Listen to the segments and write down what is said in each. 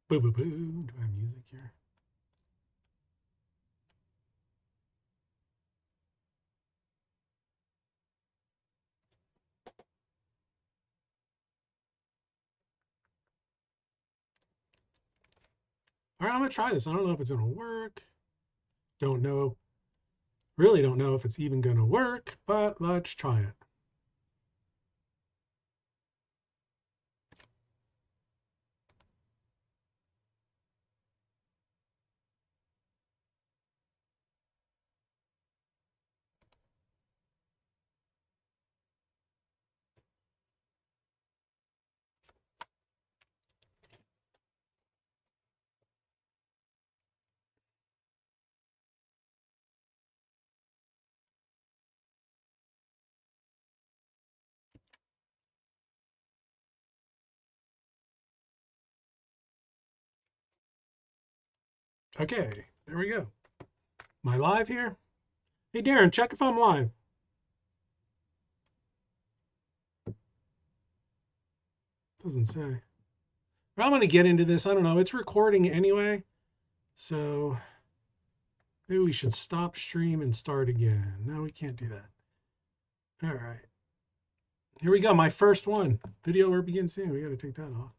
Boo, boo, boo. Do I have music here? All right, I'm going to try this. I don't know if it's going to work. Don't know. Really don't know if it's even going to work, but let's try it. Okay, there we go. Am I live here? Hey, Darren, check if I'm live. Doesn't say. Well, I'm going to get into this. I don't know. It's recording anyway. So maybe we should stop stream and start again. No, we can't do that. All right. Here we go. My first one. Video will begin soon. We got to take that off.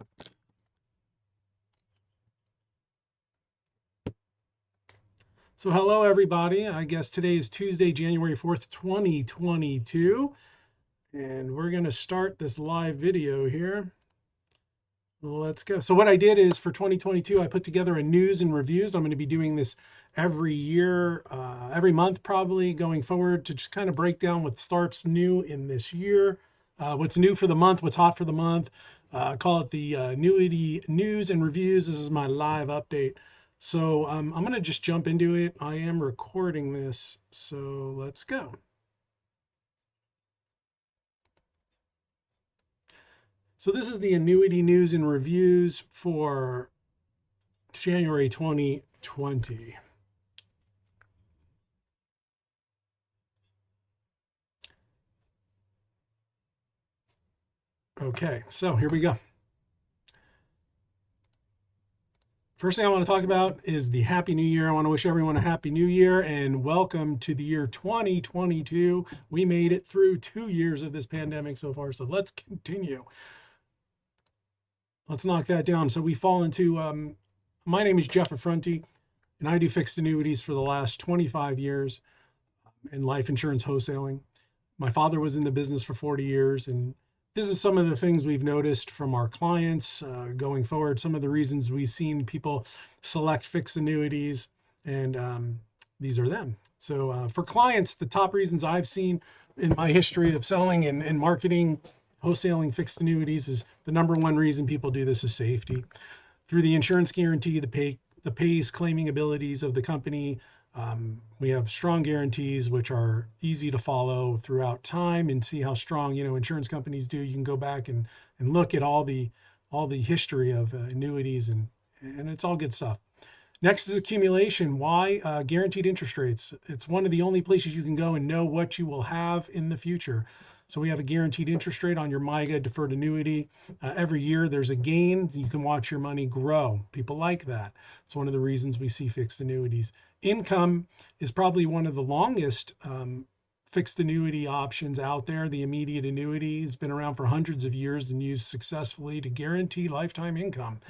So hello, everybody. I guess today is Tuesday, January 4th, 2022. And we're going to start this live video here. Let's go. So what I did is for 2022, I put together a news and reviews. I'm going to be doing this every year, every month probably going forward to just kind of break down what starts new in this year, what's new for the month, what's hot for the month. Call it the Annuity News and Reviews. This is my live update. So I'm going to just jump into it. I am recording this, so let's go. So this is the Annuity News and Reviews for January 2020. Okay, so here we go. First thing I want to talk about is the Happy New Year. I want to wish everyone a Happy New Year and welcome to the year 2022. We made it through 2 years of this pandemic so far, so let's continue. Let's knock that down. So we fall into, my name is Jeff Affronti, and I do fixed annuities for the last 25 years in life insurance wholesaling. My father was in the business for 40 years, and this is some of the things we've noticed from our clients going forward, some of the reasons we've seen people select fixed annuities, and these are them. So for clients, the top reasons I've seen in my history of selling and marketing wholesaling fixed annuities is the number one reason people do this is safety. Through the insurance guarantee, the pays claiming abilities of the company, we have strong guarantees, which are easy to follow throughout time and see how strong, insurance companies do. You can go back and look at all the history of annuities and it's all good stuff. Next is accumulation. Why? Guaranteed interest rates. It's one of the only places you can go and know what you will have in the future. So we have a guaranteed interest rate on your MYGA deferred annuity. Every year there's a gain. You can watch your money grow. People like that. It's one of the reasons we see fixed annuities. Income is probably one of the longest fixed annuity options out there. The immediate annuity has been around for hundreds of years and used successfully to guarantee lifetime income.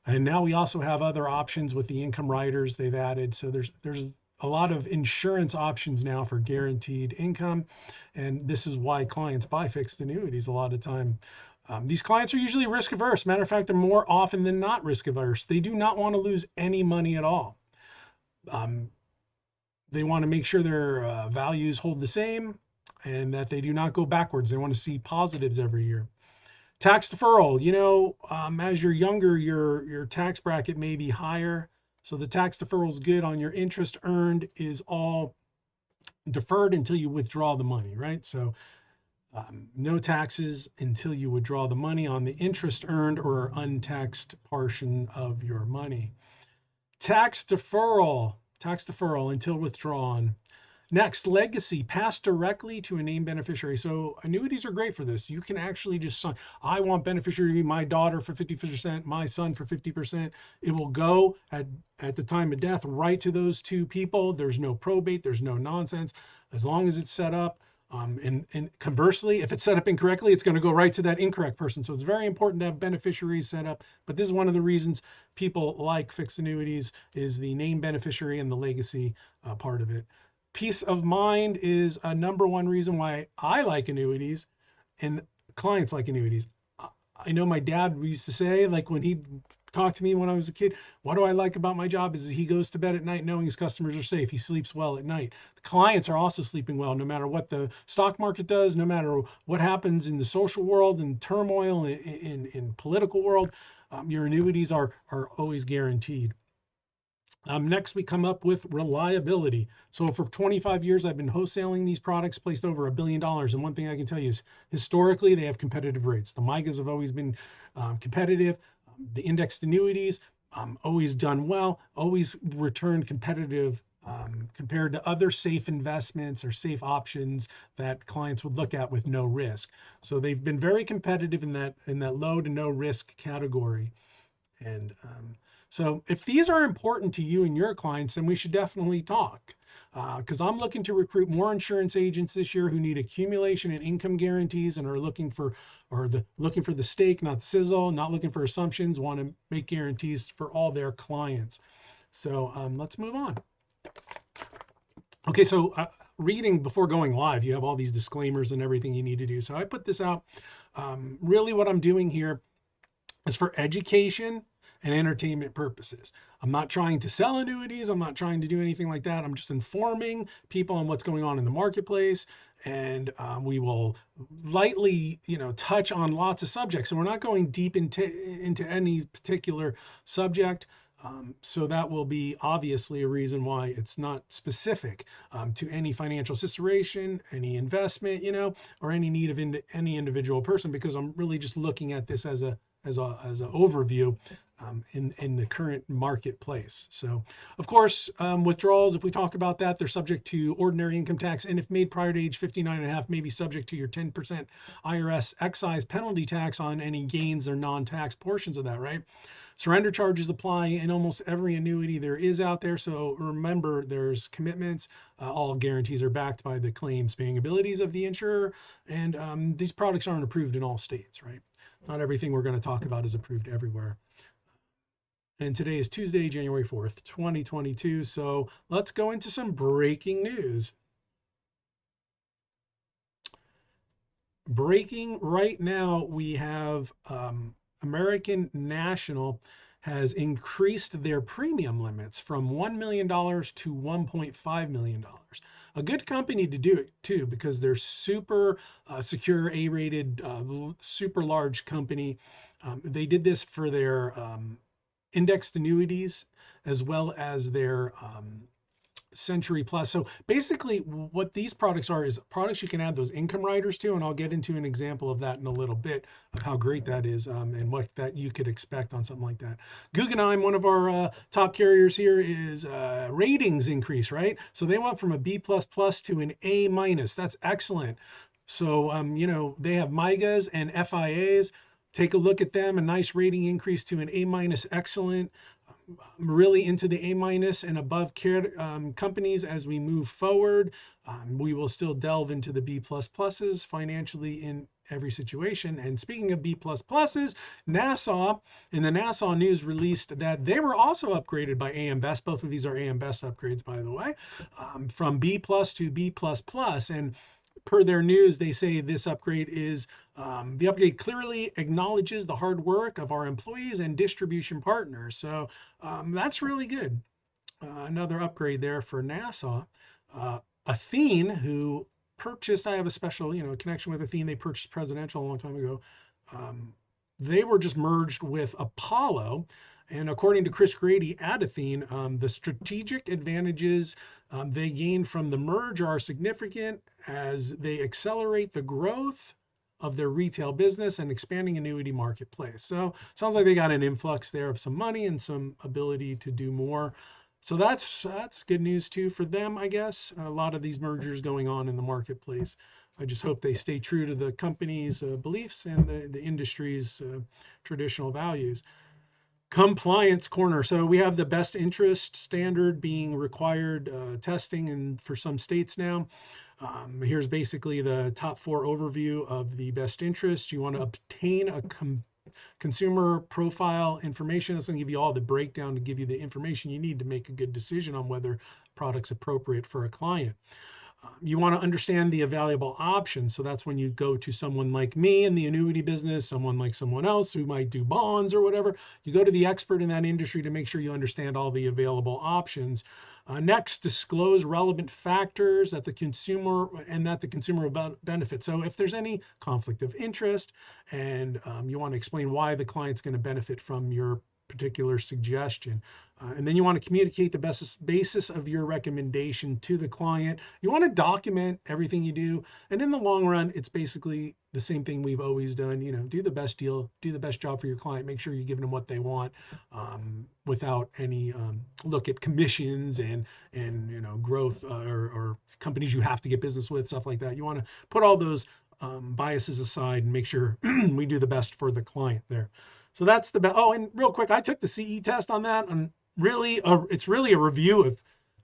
And now we also have other options with the income riders they've added. So there's a lot of insurance options now for guaranteed income. And this is why clients buy fixed annuities a lot of time. These clients are usually risk averse. Matter of fact, they're more often than not risk averse. They do not want to lose any money at all. They want to make sure their values hold the same and that they do not go backwards. They want to see positives every year. Tax deferral, as you're younger, your tax bracket may be higher. So the tax deferral is good on your interest earned is all deferred until you withdraw the money, right? So no taxes until you withdraw the money on the interest earned or untaxed portion of your money. Tax deferral until withdrawn. Next, legacy, passed directly to a named beneficiary. So annuities are great for this. You can actually just sign, I want beneficiary to be my daughter for 50%, my son for 50%. It will go at the time of death right to those two people. There's no probate, there's no nonsense. As long as it's set up. And conversely, if it's set up incorrectly, it's going to go right to that incorrect person. So it's very important to have beneficiaries set up. But this is one of the reasons people like fixed annuities is the named beneficiary and the legacy part of it. Peace of mind is a number one reason why I like annuities and clients like annuities. I know my dad used to say, like when he talked to me when I was a kid, what do I like about my job is he goes to bed at night knowing his customers are safe. He sleeps well at night. The clients are also sleeping well, no matter what the stock market does, no matter what happens in the social world and turmoil in political world, your annuities are always guaranteed. Next, we come up with reliability. So for 25 years, I've been wholesaling these products, placed over $1 billion. And one thing I can tell you is historically, they have competitive rates. The MYGAs have always been competitive. The indexed annuities, always done well, always returned competitive compared to other safe investments or safe options that clients would look at with no risk. So they've been very competitive in that low to no risk category. And so if these are important to you and your clients, then we should definitely talk. Because I'm looking to recruit more insurance agents this year who need accumulation and income guarantees and are looking for the steak, not the sizzle, not looking for assumptions, want to make guarantees for all their clients. So let's move on. Okay, so reading before going live, you have all these disclaimers and everything you need to do. So I put this out. Really what I'm doing here is for education and entertainment purposes. I'm not trying to sell annuities. I'm not trying to do anything like that. I'm just informing people on what's going on in the marketplace. And we will lightly, touch on lots of subjects. So we're not going deep into any particular subject. So that will be obviously a reason why it's not specific to any financial situation, any investment, or any need of any individual person, because I'm really just looking at this as an overview in the current marketplace. So, of course, withdrawals, if we talk about that, they're subject to ordinary income tax, and if made prior to age 59.5, may be subject to your 10% IRS excise penalty tax on any gains or non-tax portions of that, right? Surrender charges apply in almost every annuity there is out there. So remember, there's commitments. All guarantees are backed by the claims paying abilities of the insurer. And these products aren't approved in all states, right? Not everything we're going to talk about is approved everywhere. And today is Tuesday, January 4th, 2022. So let's go into some breaking news. Breaking right now, we have American National has increased their premium limits from $1 million to $1.5 million. A good company to do it too, because they're super secure, A-rated, super large company. They did this for their indexed annuities as well as their Century Plus. So basically what these products are is products you can add those income riders to, and I'll get into an example of that in a little bit of how great that is and what that you could expect on something like that. Guggenheim, one of our top carriers here, is ratings increase, right? So they went from a B++ to an A-. That's excellent. So, they have MYGAs and FIAs. Take a look at them, a nice rating increase to an A-, excellent. Really into the A- and above companies as we move forward. We will still delve into the B++ financially in every situation. And speaking of B++, Nassau, in the Nassau News, released that they were also upgraded by AM Best. Both of these are AM Best upgrades, by the way, from B+ to B++. And per their news, they say this upgrade is the upgrade clearly acknowledges the hard work of our employees and distribution partners. So that's really good. Another upgrade there for Nassau. Athene, who purchased, I have a special connection with Athene. They purchased Presidential a long time ago. They were just merged with Apollo. And according to Chris Grady at Athene, the strategic advantages they gain from the merge are significant as they accelerate the growth of their retail business and expanding annuity marketplace. So sounds like they got an influx there of some money and some ability to do more. So that's good news too for them, I guess. A lot of these mergers going on in the marketplace. I just hope they stay true to the company's beliefs and the industry's traditional values. Compliance corner. So we have the best interest standard being required testing and for some states now. Here's basically the top 4 overview of the best interest. You want to obtain a consumer profile information. That's going to give you all the breakdown to give you the information you need to make a good decision on whether product's appropriate for a client. You want to understand the available options. So that's when you go to someone like me in the annuity business, someone like someone else who might do bonds or whatever. You go to the expert in that industry to make sure you understand all the available options. Next, disclose relevant factors that the consumer will benefit. So if there's any conflict of interest and you want to explain why the client's going to benefit from your particular suggestion. And then you want to communicate the basis of your recommendation to the client. You want to document everything you do. And in the long run, it's basically the same thing we've always done. Do the best deal, do the best job for your client, make sure you're giving them what they want without any look at commissions and growth or companies you have to get business with, stuff like that. You want to put all those biases aside and make sure we do the best for the client there. So that's the best. Oh, and real quick, I took the CE test on that, and it's really a review of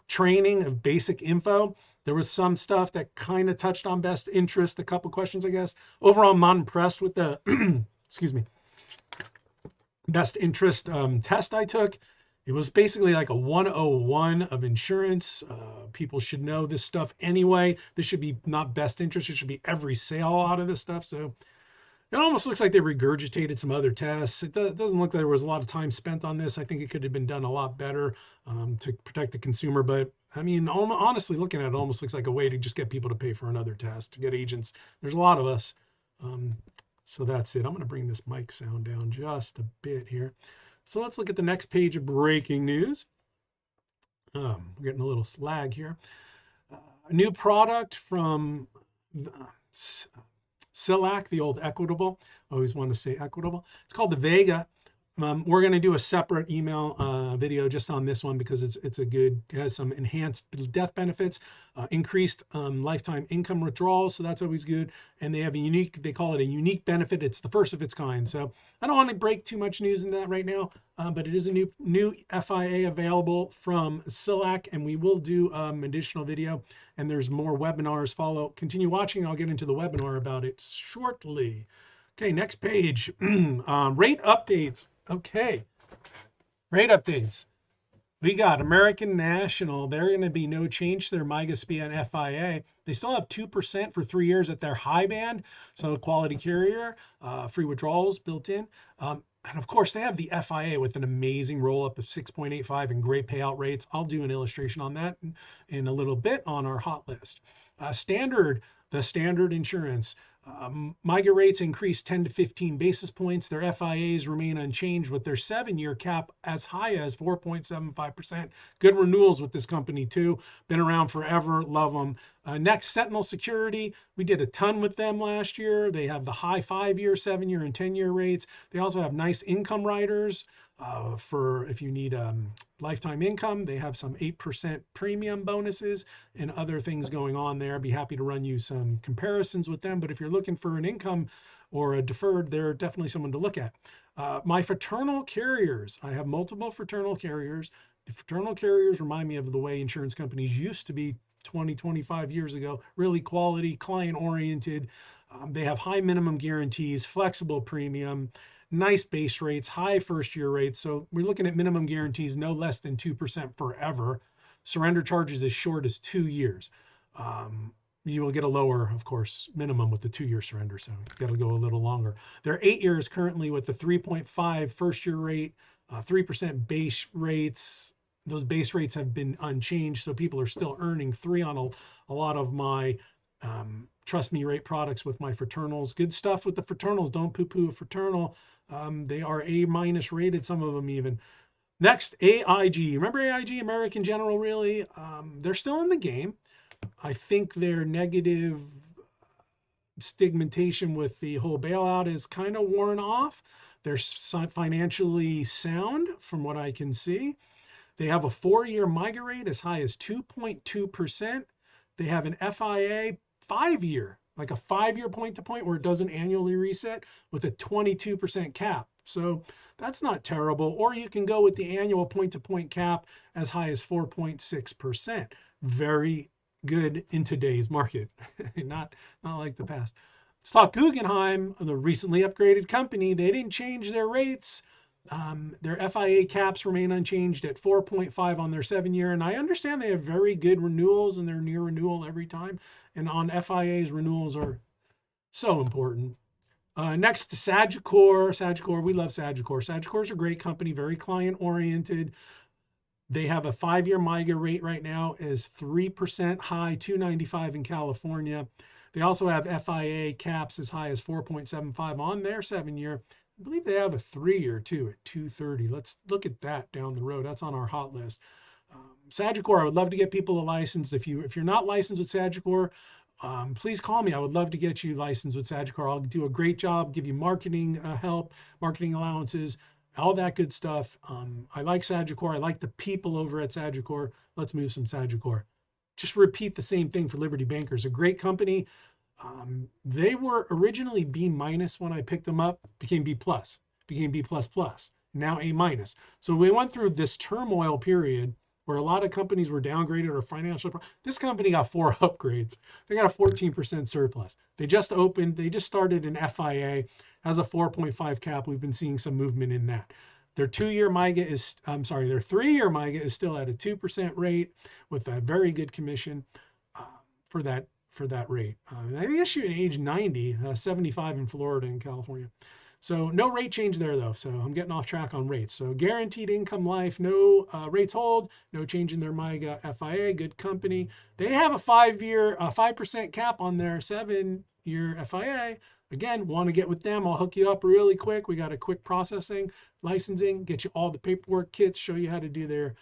training of basic info. There was some stuff that kind of touched on best interest, a couple questions, I guess. Overall, I'm not impressed with the, excuse me, best interest test I took. It was basically like a 101 of insurance. People should know this stuff anyway. This should be not best interest. It should be every sale out of this stuff. So it almost looks like they regurgitated some other tests. It doesn't look like there was a lot of time spent on this. I think it could have been done a lot better to protect the consumer. But I mean, honestly, looking at it, almost looks like a way to just get people to pay for another test, to get agents. There's a lot of us. So that's it. I'm going to bring this mic sound down just a bit here. So let's look at the next page of breaking news. We're getting a little lag here. A new product from SILAC, the old Equitable. I always want to say Equitable. It's called the Vega. We're going to do a separate email video just on this one because it has some enhanced death benefits, increased lifetime income withdrawals. So that's always good. And they have they call it a unique benefit. It's the first of its kind. So I don't want to break too much news in that right now, but it is a new FIA available from SILAC, and we will do additional video, and there's more webinars follow. Continue watching. I'll get into the webinar about it shortly. Okay, next page, rate updates. Okay, rate updates. We got American National. They're going to be no change to their MIGA SPIA and FIA. They still have 2% for 3 years at their high band. So quality carrier, free withdrawals built in. And of course, they have the FIA with an amazing roll-up of 6.85 and great payout rates. I'll do an illustration on that in a little bit on our hot list. The standard insurance. MIGA rates increased 10 to 15 basis points. Their FIAs remain unchanged with their 7-year cap as high as 4.75%. Good renewals with this company too. Been around forever. Love them. Next, Sentinel Security. We did a ton with them last year. They have the high 5-year, 7-year, and 10-year rates. They also have nice income riders. For if you need lifetime income, they have some 8% premium bonuses and other things going on there. I'd be happy to run you some comparisons with them. But if you're looking for an income or a deferred, they're definitely someone to look at. My fraternal carriers, I have multiple fraternal carriers. The fraternal carriers remind me of the way insurance companies used to be 20, 25 years ago, really quality, client-oriented. They have high minimum guarantees, flexible premium, nice base rates, high first-year rates. So we're looking at minimum guarantees no less than 2% forever. Surrender charges as short as 2 years. You will get a lower, of course, minimum with the 2-year surrender, so that'll go a little longer. They're 8 years currently with the 3.5 first-year rate, 3% base rates. Those base rates have been unchanged, so people are still earning 3 on a lot of my Trust Me rate products with my fraternals. Good stuff with the fraternals. Don't poo-poo a fraternal. They are A- rated, some of them even. Next, AIG. Remember AIG, American General, really? They're still in the game. I think their negative stigmatization with the whole bailout is kind of worn off. They're financially sound from what I can see. They have a 4-year MIGA rate as high as 2.2%. They have an FIA 5-year, like a 5-year point to point where it doesn't annually reset with a 22% cap. So that's not terrible. Or you can go with the annual point to point cap as high as 4.6%. Very good in today's market, not like the past. Let's talk Guggenheim, the recently upgraded company. They didn't change their rates. Their FIA caps remain unchanged at 4.5 on their 7-year. And I understand they have very good renewals and they're near renewal every time. And on FIAs, renewals are so important. Next to Sagicor. Sagicor, we love Sagicor. Sagicor is a great company, very client oriented. They have a 5-year MIGA rate right now is 3% high, 295 in California. They also have FIA caps as high as 4.75 on their 7-year. I believe they have a 3-year too at 230. Let's look at that down the road. That's on our hot list. Sagicor, I would love to get people licensed. If you're not licensed with Sagicor, please call me. I would love to get you licensed with Sagicor. I'll do a great job, give you marketing help, marketing allowances, all that good stuff. I like Sagicor. I like the people over at Sagicor. Let's move some Sagicor. Just repeat the same thing for Liberty Bankers, a great company. They were originally B- when I picked them up, became B+, became B++, now A-. So we went through this turmoil period where a lot of companies were downgraded or financial. This company got 4 upgrades. They got a 14% surplus. They just started an FIA, has a 4.5 cap. We've been seeing some movement in that. Their 3-year MIGA is still at a 2% rate with a very good commission for that rate. They issue at age 90, 75 in Florida and California. So no rate change there though. So I'm getting off track on rates. So guaranteed income life, no rates hold, no change in their MIGA FIA, good company. They have a 5% cap on their 7-year FIA. Again, want to get with them, I'll hook you up really quick. We got a quick processing, licensing, get you all the paperwork kits, show you how to do their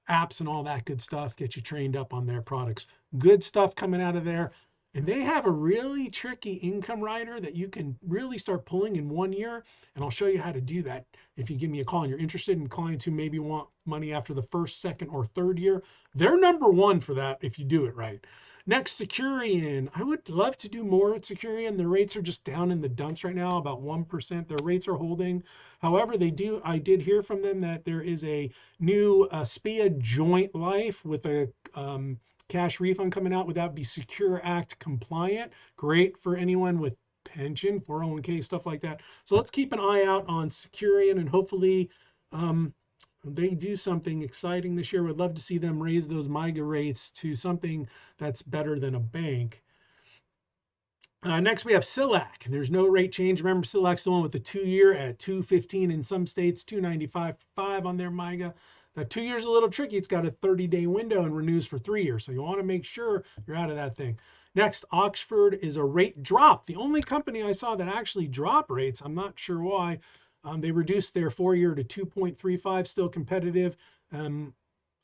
apps and all that good stuff, get you trained up on their products. Good stuff coming out of there. And they have a really tricky income rider that you can really start pulling in 1 year. And I'll show you how to do that if you give me a call and you're interested in clients who maybe want money after the 1st, 2nd, or 3rd year. They're number 1 for that if you do it right. Next, Securian. I would love to do more at Securian. The rates are just down in the dumps right now, about 1%. Their rates are holding. However, I did hear from them that there is a new SPIA joint life with a cash refund coming out. Would that be Secure Act compliant? Great for anyone with pension, 401k, stuff like that. So let's keep an eye out on Securian and hopefully they do something exciting this year. Would love to see them raise those MIGA rates to something that's better than a bank. Next, we have SILAC. There's no rate change. Remember, SILAC's the one with the 2-year at 215 in some states, 295.5 on their MIGA. That 2 years is a little tricky. It's got a 30-day window and renews for 3 years. So you want to make sure you're out of that thing. Next, Oxford is a rate drop. The only company I saw that actually dropped rates. I'm not sure why. They reduced their 4-year to 2.35, still competitive.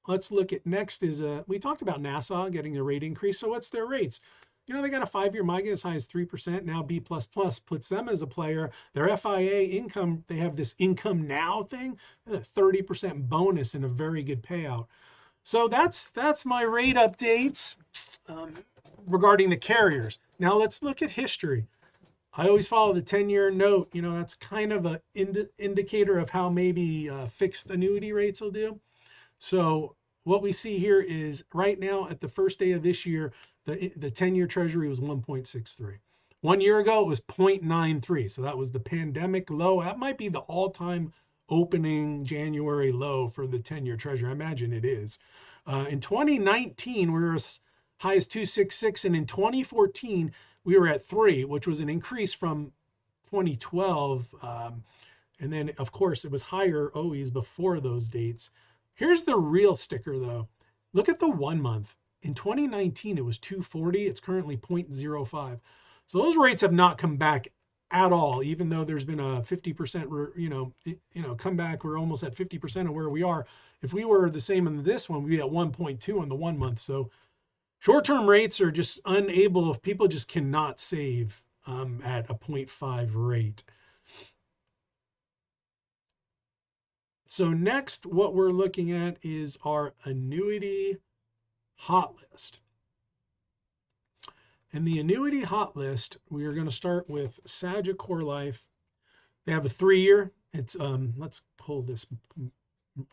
Let's look at next is, we talked about NASA getting a rate increase. So what's their rates? You know, they got a 5-year MIGA as high as 3%. Now B++ puts them as a player. Their FIA income, they have this income now thing, a 30% bonus and a very good payout. So that's my rate updates regarding the carriers. Now let's look at history. I always follow the 10-year note. You know, that's kind of an indicator of how maybe fixed annuity rates will do. So what we see here is right now at the first day of this year, the 10-year treasury was 1.63. 1 year ago, it was 0.93. So that was the pandemic low. That might be the all-time opening January low for the 10-year treasury. I imagine it is. In 2019, we were as high as 266. And in 2014, we were at 3, which was an increase from 2012. And then, of course, it was higher always before those dates. Here's the real sticker, though. Look at the 1 month. In 2019, it was 240. It's currently 0.05. So those rates have not come back at all, even though there's been a 50%, comeback. We're almost at 50% of where we are. If we were the same in this one, we'd be at 1.2 on the 1 month. So short-term rates are just unable, if people just cannot save at a 0.5 rate. So next, what we're looking at is our Annuity Hot List. In the Annuity Hot List, we are going to start with Sagicor Life. They have a 3-year. It's let's pull this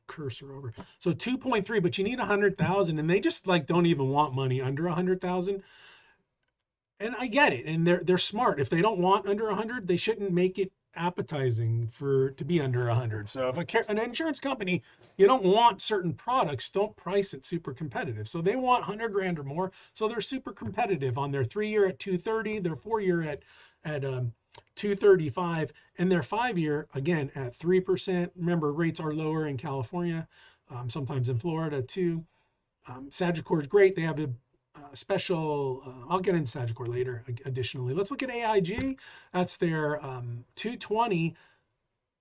cursor over. So 2.3, but you need 100,000, and they just like don't even want money under 100,000. And I get it, and they're smart. If they don't want under 100, they shouldn't make it appetizing to be under 100. So if an insurance company, you don't want certain products, don't price it super competitive. So they want 100 grand or more. So they're super competitive on their 3-year at 230, their 4-year at 235, and their 5-year again at 3%. Remember, rates are lower in California, sometimes in Florida too. Sagicor is great. They have a special, I'll get into Sagicor later. Additionally, let's look at AIG. That's their 220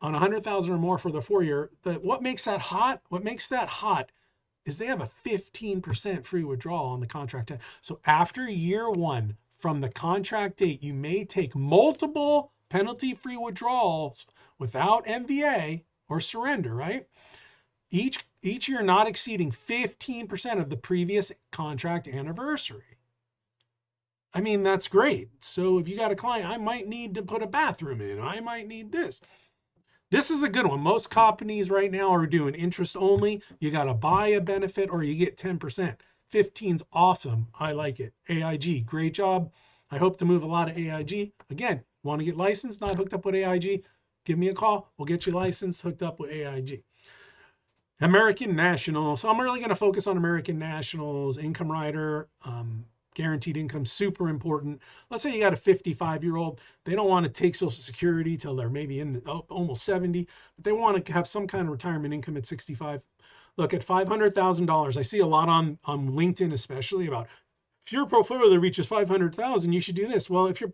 on 100,000 or more for the 4-year. But what makes that hot? What makes that hot is they have a 15% free withdrawal on the contract. So after year 1 from the contract date, you may take multiple penalty-free withdrawals without MVA or surrender, right? Each year not exceeding 15% of the previous contract anniversary. I mean, that's great. So if you got a client, I might need to put a bathroom in, I might need this. This is a good one. Most companies right now are doing interest only. You got to buy a benefit or you get 10%. 15's awesome. I like it. AIG, great job. I hope to move a lot of AIG. Again, want to get licensed, not hooked up with AIG? Give me a call. We'll get you licensed, hooked up with AIG. American National. So I'm really going to focus on American National's income rider, guaranteed income, super important. Let's say you got a 55-year-old. They don't want to take Social Security till they're maybe in almost 70, but they want to have some kind of retirement income at 65. Look, at $500,000, I see a lot on LinkedIn, especially about if your portfolio reaches 500,000, you should do this. Well, if you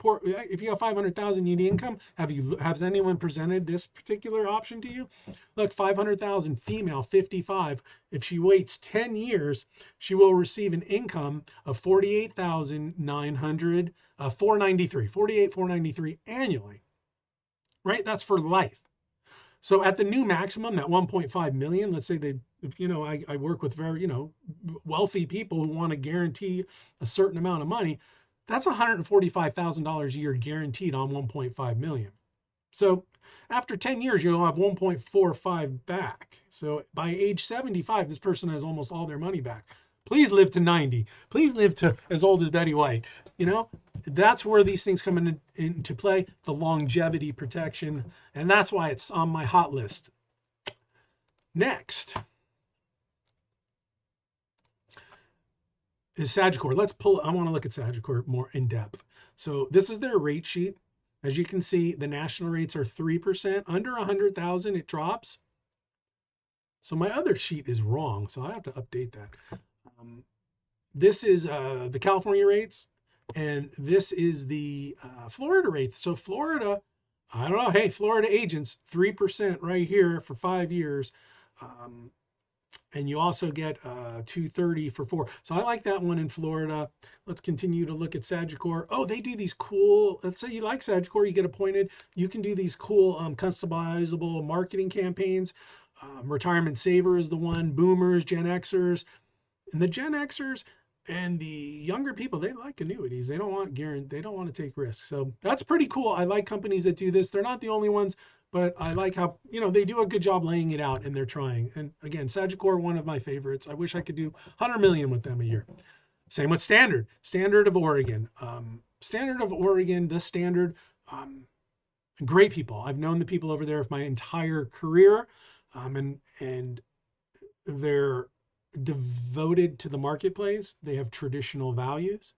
have 500,000, you need income. Has anyone presented this particular option to you? Look, 500,000, female, 55. If she waits 10 years, she will receive an income of 48,493 annually. Right? That's for life. So at the new maximum, that 1.5 million, let's say I work with very, wealthy people who want to guarantee a certain amount of money. That's $145,000 a year guaranteed on 1.5 million. So after 10 years, you'll have 1.45 back. So by age 75, this person has almost all their money back. Please live to 90. Please live to as old as Betty White. That's where these things come into play, the longevity protection. And that's why it's on my hot list. Next is Sagicor. I want to look at Sagicor more in depth. So this is their rate sheet. As you can see, the national rates are 3%. Under 100,000, it drops. So my other sheet is wrong, so I have to update that. This is the California rates, and this is the Florida rates. So Florida, I don't know, hey, Florida agents, 3% right here for 5 years. And you also get 230 for 4. So I like that one in Florida. Let's continue to look at Sagicor. Oh, they do these cool, let's say you like Sagicor, you get appointed. You can do these cool customizable marketing campaigns. Retirement Saver is the one, Boomers, Gen Xers. And the Gen Xers and the younger people, they like annuities. They don't want they don't want to take risks. So that's pretty cool. I like companies that do this. They're not the only ones, but I like how, they do a good job laying it out and they're trying. And again, Sagicor, one of my favorites. I wish I could do 100 million with them a year. Same with Standard of Oregon. Standard of Oregon, the Standard, great people. I've known the people over there for my entire career, and they're devoted to the marketplace. They have traditional values.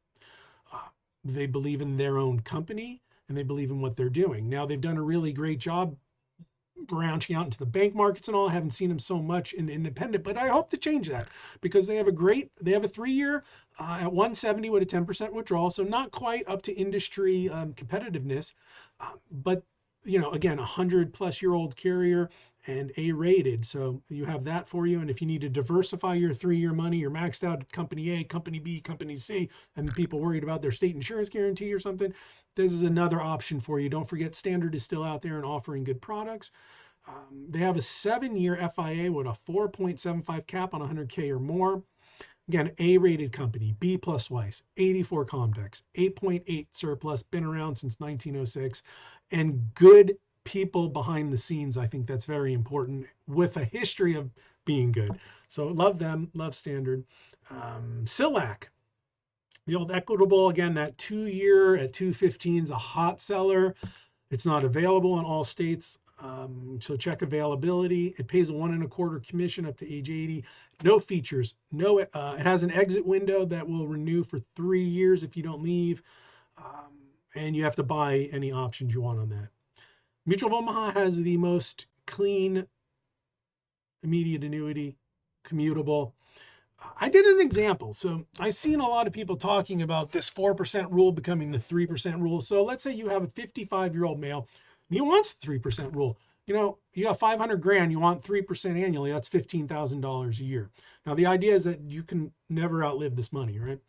They believe in their own company and they believe in what they're doing. Now they've done a really great job branching out into the bank markets and all. I haven't seen them so much in independent, but I hope to change that because they have a 3-year at 170 with a 10% withdrawal. So not quite up to industry competitiveness, but again, 100+ year old carrier and A-rated. So you have that for you. And if you need to diversify your 3-year money, you're maxed out at company A, company B, company C, and people worried about their state insurance guarantee or something, this is another option for you. Don't forget, Standard is still out there and offering good products. They have a 7-year FIA with a 4.75 cap on 100K or more. Again, A-rated company, B plus Weiss, 84 Comdex, 8.8 surplus, been around since 1906, and good people behind the scenes. I think that's very important, with a history of being good. So love them, love Standard. Silac, the old Equitable, again, that 2-year at 215 is a hot seller. It's not available in all states. So check availability. It pays a 1.25% commission up to age 80. No features. No. It has an exit window that will renew for 3 years if you don't leave, and you have to buy any options you want on that. Mutual of Omaha has the most clean immediate annuity, commutable. I did an example. So I've seen a lot of people talking about this 4% rule becoming the 3% rule. So let's say you have a 55-year-old male. He wants the 3% rule. You know, you have 500 grand, you want 3% annually, that's $15,000 a year. Now, the idea is that you can never outlive this money, right?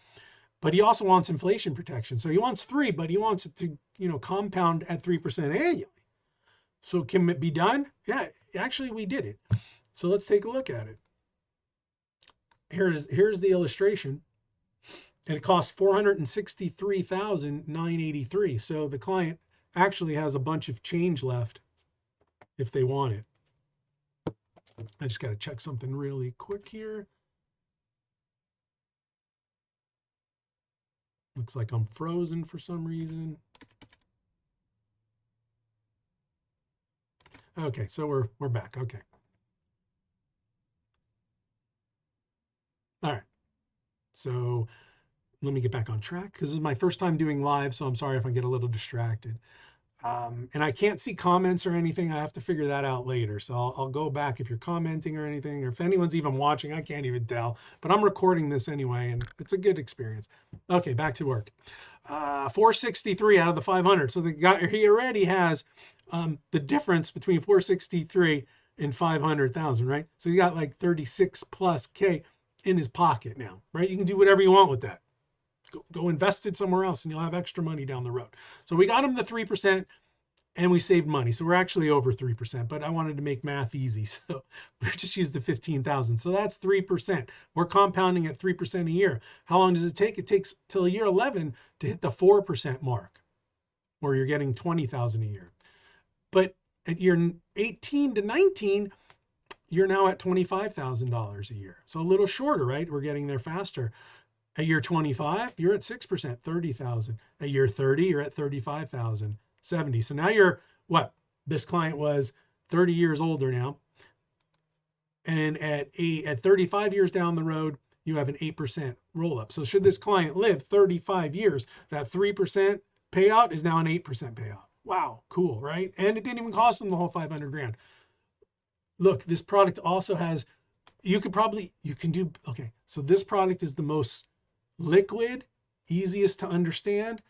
But he also wants inflation protection. So he wants 3, but he wants it to, you know, compound at 3% annually. So can it be done? Yeah, actually we did it. So let's take a look at it. Here's the illustration. And it costs $463,983. So the client actually has a bunch of change left if they want it. I just got to check something really quick here. Looks like I'm frozen for some reason. Okay, so we're back. Okay. All right. So let me get back on track, because this is my first time doing live, so I'm sorry if I get a little distracted. And I can't see comments or anything. I have to figure that out later. So I'll go back if you're commenting or anything, or if anyone's even watching, I can't even tell. But I'm recording this anyway, and it's a good experience. Okay, back to work. 463 out of the 500. So the guy, he already has the difference between 463 and 500,000, right? So he's got like 36 plus K in his pocket now, right? You can do whatever you want with that. Go invest it somewhere else and you'll have extra money down the road. So we got him the 3% and we saved money. So we're actually over 3%, but I wanted to make math easy. So we just used the 15,000. So that's 3%. We're compounding at 3% a year. How long does it take? It takes till year 11 to hit the 4% mark, where you're getting 20,000 a year. But at year 18 to 19, you're now at $25,000 a year. So a little shorter, right? We're getting there faster. At year 25, you're at 6%, 30,000. At year 30, you're at 35,000, 70. So now you're what? This client was 30 years older now. And at 35 years down the road, you have an 8% roll up. So should this client live 35 years, that 3% payout is now an 8% payout. Wow, cool, right? And it didn't even cost them the whole 500 grand. Look, this product also has, okay, so this product is the most liquid, easiest to understand,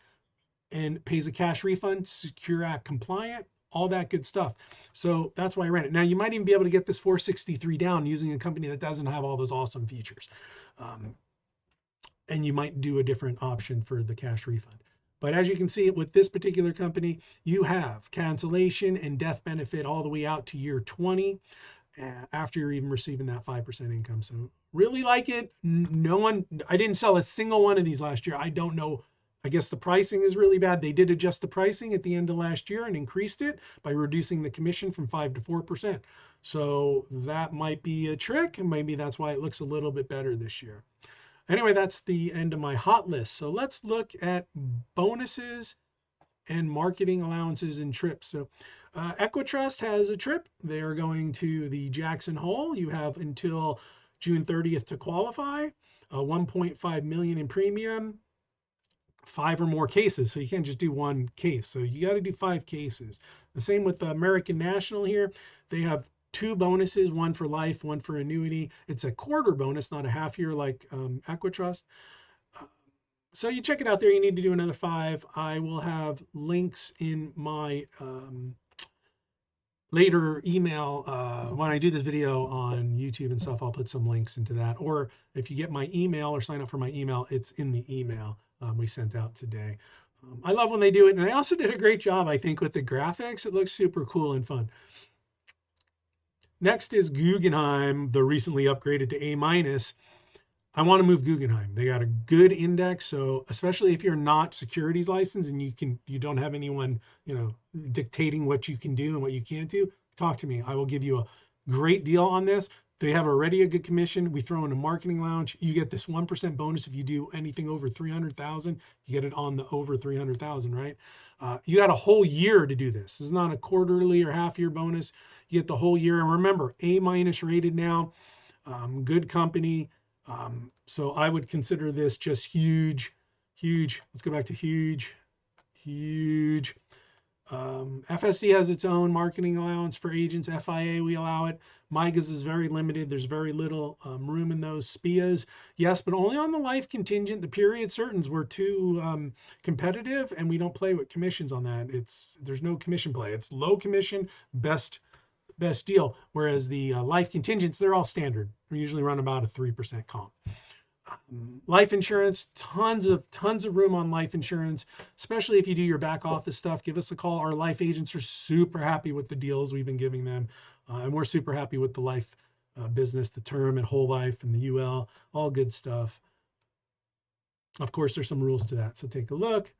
and pays a cash refund, Secure Act compliant, all that good stuff. So that's why I ran it. Now you might even be able to get this 463 down using a company that doesn't have all those awesome features. And you might do a different option for the cash refund. But as you can see, with this particular company, you have cancellation and death benefit all the way out to year 20 after you're even receiving that 5% income. So really like it. I didn't sell a single one of these last year. I don't know. I guess the pricing is really bad. They did adjust the pricing at the end of last year and increased it by reducing the commission from 5 to 4%. So that might be a trick, and maybe that's why it looks a little bit better this year. Anyway, that's the end of my hot list. So let's look at bonuses and marketing allowances and trips. So Equitrust has a trip. They are going to the Jackson Hole. You have until June 30th to qualify. 1.5 million in premium, 5 or more cases. So you can't just do one case. So you got to do 5 cases. The same with American National here. They have 2 bonuses, one for life, one for annuity. It's a quarter bonus, not a half year like Equitrust. So you check it out there. You need to do another 5. I will have links in my later email. When I do this video on YouTube and stuff, I'll put some links into that. Or if you get my email or sign up for my email, it's in the email we sent out today. I love when they do it. And I also did a great job, I think, with the graphics. It looks super cool and fun. Next is Guggenheim, the recently upgraded to A-. I want to move Guggenheim. They got a good index, so especially if you're not securities licensed and you don't have anyone, dictating what you can do and what you can't do, talk to me. I will give you a great deal on this. They have already a good commission. We throw in a marketing lounge. You get this 1% bonus if you do anything over 300,000. You get it on the over 300,000, right? You got a whole year to do this. This is not a quarterly or half year bonus. You get the whole year. And remember, A- rated now, good company. So I would consider this just huge. Let's go back to huge. FSD has its own marketing allowance for agents. FIA, we allow it. MIGAs is very limited. There's very little room in those. SPIAs, yes, but only on the life contingent. The period certains were too competitive, and we don't play with commissions on that. There's no commission play. It's low commission, best deal. Whereas the life contingents, they're all standard. We usually run about a 3% comp. Life insurance, tons of room on life insurance, especially if you do your back office stuff. Give us a call. Our life agents are super happy with the deals we've been giving them. And we're super happy with the life business, the term and whole life and the UL, all good stuff. Of course, there's some rules to that. So take a look.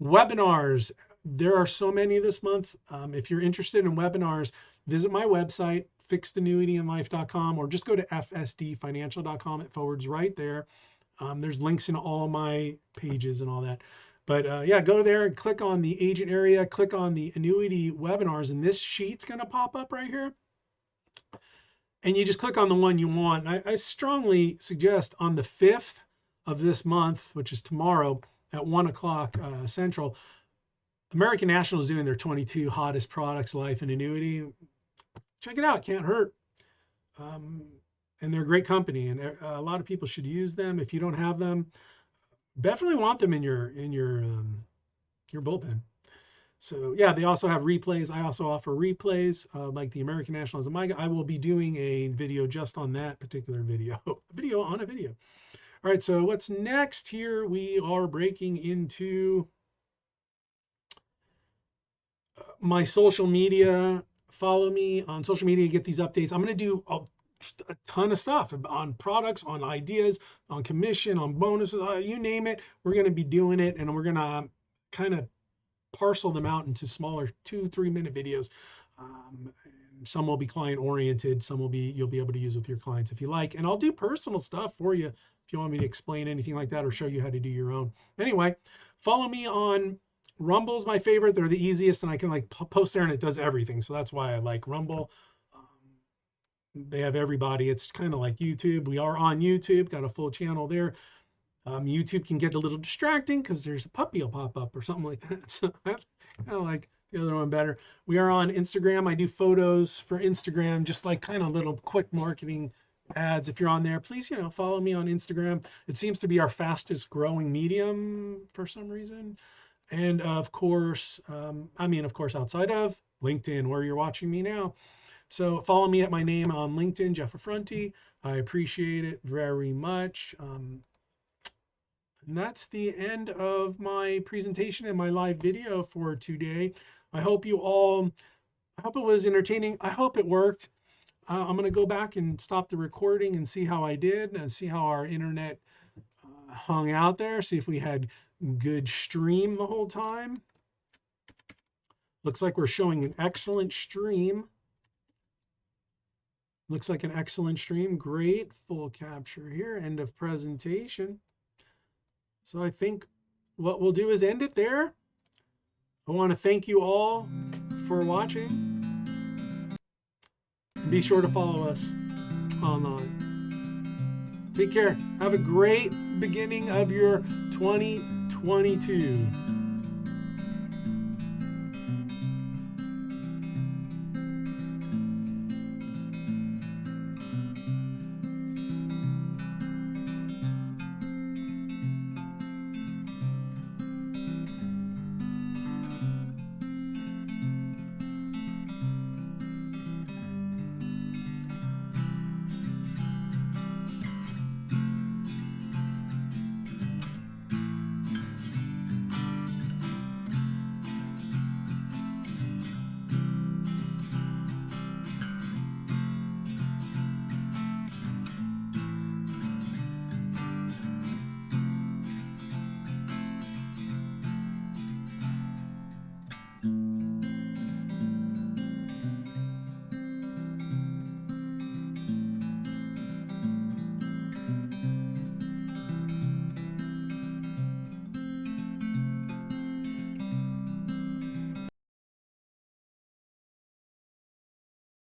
Webinars. There are so many this month. If you're interested in webinars, visit my website, fixedannuityandlife.com, or just go to fsdfinancial.com. It forwards right there. There's links in all my pages and all that. But yeah, go there and click on the agent area, click on the annuity webinars, and this sheet's going to pop up right here. And you just click on the one you want. I strongly suggest on the 5th of this month, which is tomorrow at 1 o'clock Central, American National is doing their 22 hottest products, life and annuity. Check it out. Can't hurt. And they're a great company, and a lot of people should use them. If you don't have them, definitely want them in your bullpen. So yeah, they also have replays. I also offer replays like the American National as a MIGA. I will be doing a video just on that particular video. A video on a video. All right, so what's next here? We are breaking into my social media. Follow me on social media, get these updates. I'm going to do a ton of stuff on products, on ideas, on commission, on bonuses, you name it. We're going to be doing it, and we're going to kind of parcel them out into smaller 2-3 minute videos. Some will be client oriented. Some will be, you'll be able to use with your clients if you like. And I'll do personal stuff for you if you want me to explain anything like that or show you how to do your own. Anyway, follow me on Rumble's my favorite. They're the easiest, and I can like post there and it does everything. So that's why I like Rumble. They have everybody. It's kind of like YouTube. We are on YouTube, got a full channel there. YouTube can get a little distracting because there's a puppy will pop up or something like that. So I kind of like the other one better. We are on Instagram. I do photos for Instagram, just like kind of little quick marketing ads. If you're on there, please, follow me on Instagram. It seems to be our fastest growing medium for some reason. And of course, outside of LinkedIn, where you're watching me now. So follow me at my name on LinkedIn, Jeff Affronti. I appreciate it very much. And that's the end of my presentation and my live video for today. I hope it was entertaining. I hope it worked. I'm going to go back and stop the recording and see how I did and see how our internet hung out there. See if we had good stream the whole time. Looks like we're showing an excellent stream. Looks like an excellent stream. Great. Full capture here. End of presentation. So I think what we'll do is end it there. I want to thank you all for watching. And be sure to follow us online. Take care. Have a great beginning of your 2022.